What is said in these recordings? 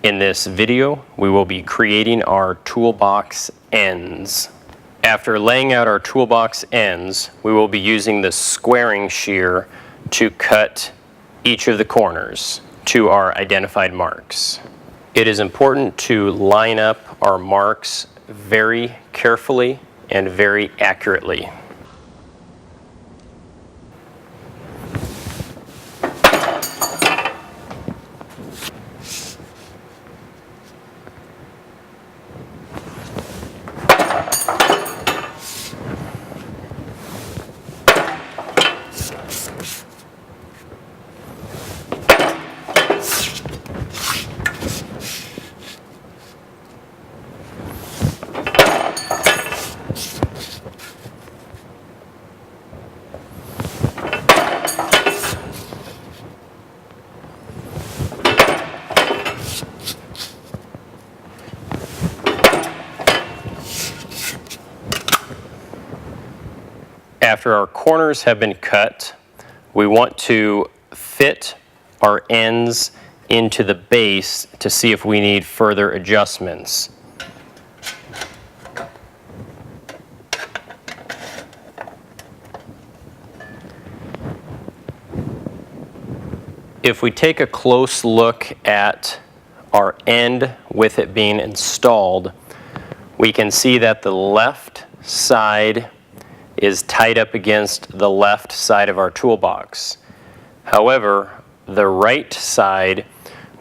In this video, we will be creating our toolbox ends. After laying out our toolbox ends, we will be using the squaring shear to cut each of the corners to our identified marks. It is important to line up our marks very carefully and very accurately. After our corners have been cut, we want to fit our ends into the base to see if we need further adjustments. If we take a close look at our end with it being installed, we can see that the left side is tied up against the left side of our toolbox. However, the right side,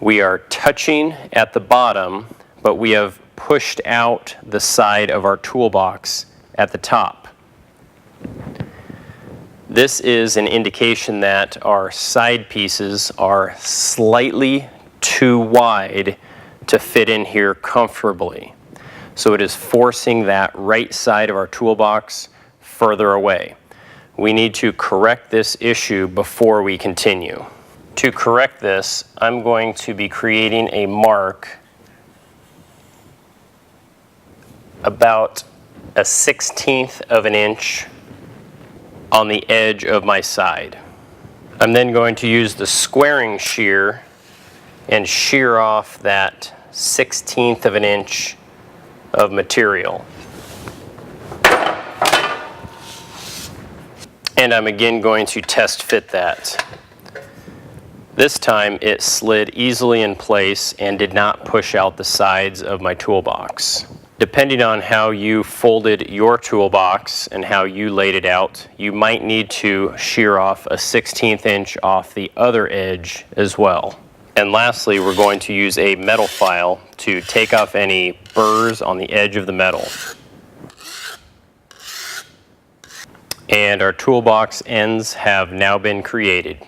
we are touching at the bottom, but we have pushed out the side of our toolbox at the top. This is an indication that our side pieces are slightly too wide to fit in here comfortably. So it is forcing that right side of our toolbox further away. We need to correct this issue before we continue. To correct this, I'm going to be creating a mark about a 1/16 of an inch on the edge of my side. I'm then going to use the squaring shear and shear off that 1/16 of an inch of material. And I'm again going to test fit that. This time it slid easily in place and did not push out the sides of my toolbox. Depending on how you folded your toolbox and how you laid it out, you might need to shear off a 1/16 inch off the other edge as well. And lastly, we're going to use a metal file to take off any burrs on the edge of the metal. And our toolbox ends have now been created.